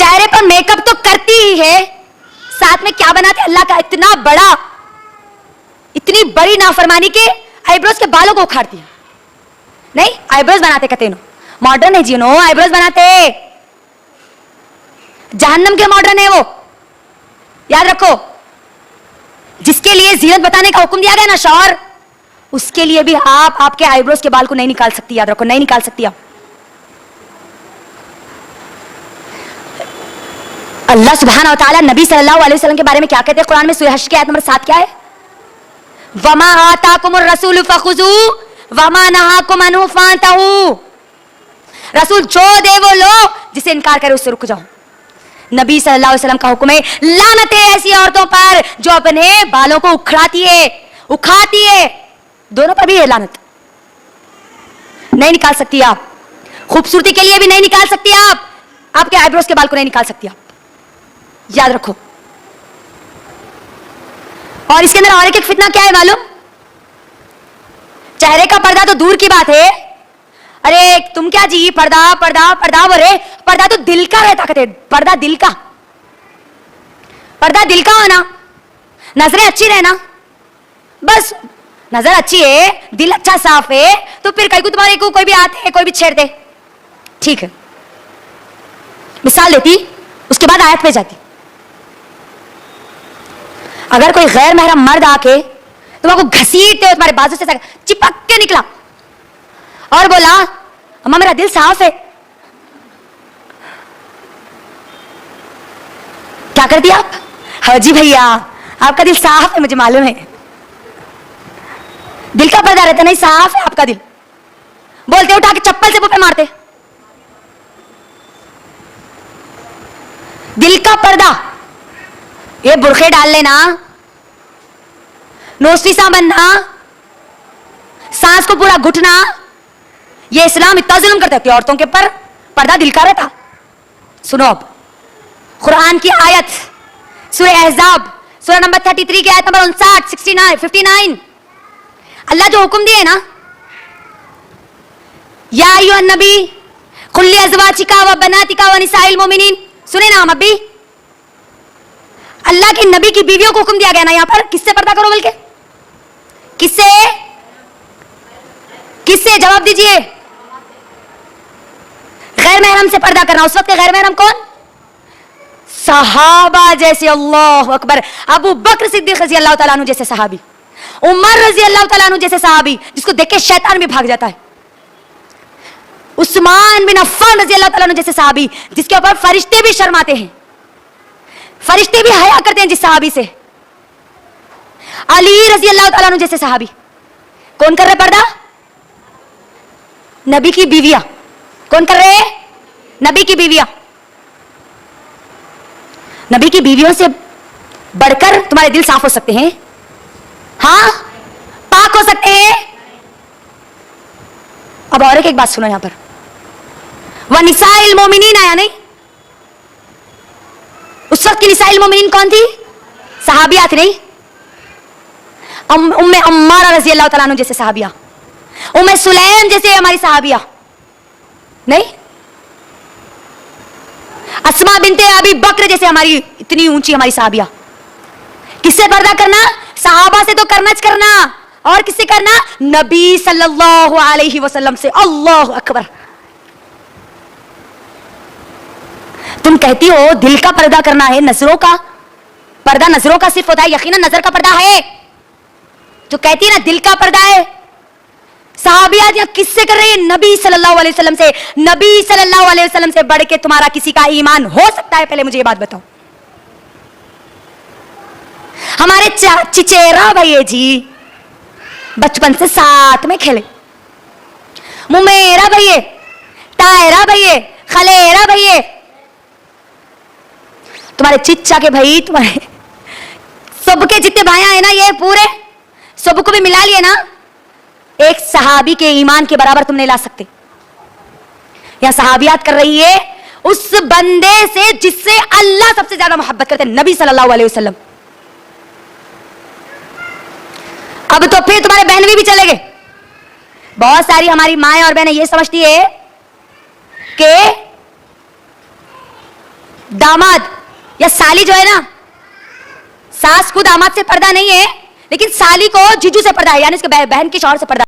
चेहरे पर मेकअप तो करती ही है, साथ में क्या बनाते अल्लाह का इतना बड़ा, इतनी बड़ी नाफरमानी के आईब्रोज के बालों को उखाड़ दिया। नहीं, आईब्रोज बनाते कहते नो मॉडर्न है जी, नो आईब्रोज बनाते, जहन्नम के मॉडर्न है वो, याद रखो। जिसके लिए जीनत बताने का हुक्म दिया गया ना शौहर, उसके लिए भी आप आपके आईब्रोज के बाल को नहीं निकाल सकती, याद रखो, नहीं निकाल सकती आप। अल्लाह सुब्हानहू व तआला नबी सल्लल्लाहु अलैहि वसल्लम के बारे में क्या कहते हैं कुरान में? सूरह हश्र की आयत नंबर 7 क्या है? वमा आताकुमुर रसूल फखुजू वमा नहाकुम अन्हु फांतहू। रसूल जो दे वो लो, जिसे इनकार करे उससे रुक जाओ। नबी सल्लल्लाहु अलैहि वसल्लम का हुक्म है, लानत है ऐसी औरतों पर जो अपने बालों को उखड़ाती है, उखाड़ती है, दोनों पर भी है लानत। नहीं निकाल सकती आप, खूबसूरती के लिए भी नहीं निकाल सकती आप, आपके आईब्रोज के बाल को नहीं निकाल सकती आप, याद रखो। और इसके अंदर और एक फितना क्या है मालूम? चेहरे का पर्दा तो दूर की बात है, अरे तुम क्या जी पर्दा पर्दा पर्दा बोले, पर्दा तो दिल का रहता, कहते पर्दा दिल का, पर्दा दिल का होना, नजरें अच्छी रहना, बस नजर अच्छी है, दिल अच्छा साफ है, तो फिर कहीं को तुम्हारे को कोई भी आते है, कोई भी छेड़ दे, ठीक है। मिसाल देती, उसके बाद आयत पे जाती। अगर कोई गैर महरम मर्द आके तुम्हारे को घसीटते हो, तुम्हारे बाजू से चिपक के निकला और बोला अम्मा मेरा दिल साफ है, क्या करती आप? हाँ जी भैया आपका दिल साफ है, मुझे मालूम है, दिल का पर्दा रहता नहीं, साफ है आपका दिल, बोलते उठा के चप्पल से मुंह पे मारते। दिल का पर्दा, ये बुरखे डाल लेना, नोस्टिसा बनना, सांस को पूरा घुटना, ये इस्लाम इतना जुल्म करता है कि औरतों के पर पर्दा दिल का रहता। सुनो अब कुरान की आयत, सूरह अहज़ाब सूरह नंबर 33 की आयत नंबर 59, 59, अल्लाह जो हुक्म दिए ना, या अय्युहन नबी कुल लि अज़वाजिका व बनातिका व निसाइल मोमिनीन, सुने ना हम अभी, अल्लाह के नबी की बीवियों को हुक्म दिया गया ना यहां पर, किससे पर्दा करो? बल्कि किससे? किससे? जवाब दीजिए। गैर महरम से पर्दा करना। उस वक्त के गैर महरम कौन? सहाबा जैसे, अल्लाह अकबर, अबू बकर सिद्दीक रजी अल्लाह तआला अन्हु जैसे सहाबी, उमर रजी अल्लाह तआला अन्हु जैसे सहाबी, जिसको देख के शैतान भी भाग जाता है, उस्मान बिन अफ़्फ़ान रजी अल्लाह तआला अन्हु जैसे सहाबी, जिसके ऊपर फरिश्ते भी शर्माते हैं, फरिश्ते भी हया करते हैं जिस सहाबी से, अली रजी अल्लाह तआला अन्हु जैसे सहाबी। कौन कर रहे पर्दा? नबी की बीवियां। कौन कर रहे? नबी की बीवियां। नबी की बीवियों से बढ़कर तुम्हारे दिल साफ हो सकते हैं, हाँ, पाक हो सकते हैं। अब और एक बात सुनो यहां पर, वह निसाइल मोमिनीन आया नहीं, उस वक्त की निसाइल मोमिनीन कौन थी? सहाबिया थी नहीं, उम्मे अम्मारा रजी अल्लाह तआला अन्हु जैसे सहाबिया, उम्मे सुलैम जैसे हमारी सहाबिया नहीं, अस्मा बिनते अबी बकर जैसे हमारी इतनी ऊंची हमारी सहाबिया। किससे पर्दा करना? सहाबा से तो करना, और किससे करना? नबी सल्लल्लाहु अलैहि वसल्लम से। अल्लाह अकबर। तुम कहती हो दिल का पर्दा करना है, नजरों का पर्दा नजरों का सिर्फ होता है, यकीनन नजर का पर्दा है, जो कहती है ना दिल का पर्दा है। सहाबियात या किससे कर रही है? नबी सल्लल्लाहु अलैहि वसल्लम से। नबी सल्लल्लाहु अलैहि वसल्लम से बढ़ के तुम्हारा किसी का ईमान हो सकता है? पहले मुझे ये बात बताओ। हमारे चिचेरा भैया जी बचपन से साथ में खेले, मुमेरा भैया, तायरा भैया, खलेरा भैया, तुम्हारे चिच्चा के भाई, तुम्हारे सबके जितने भाइयां हैं ना, ये पूरे सबको भी मिला लिए ना, एक सहाबी के ईमान के बराबर तुम नहीं ला सकते। यहां सहाबियात कर रही है उस बंदे से जिससे अल्लाह सबसे ज्यादा मोहब्बत करते हैं, नबी सल्लल्लाहु अलैहि वसल्लम। अब तो फिर तुम्हारे बहन भी चले गए। बहुत सारी हमारी माएं और बहनें ये समझती है कि दामाद या साली जो है ना, सास को दामाद से पर्दा नहीं है, लेकिन साली को जीजू से पर्दा है, यानी इसके बहन की शौहर से पर्दा।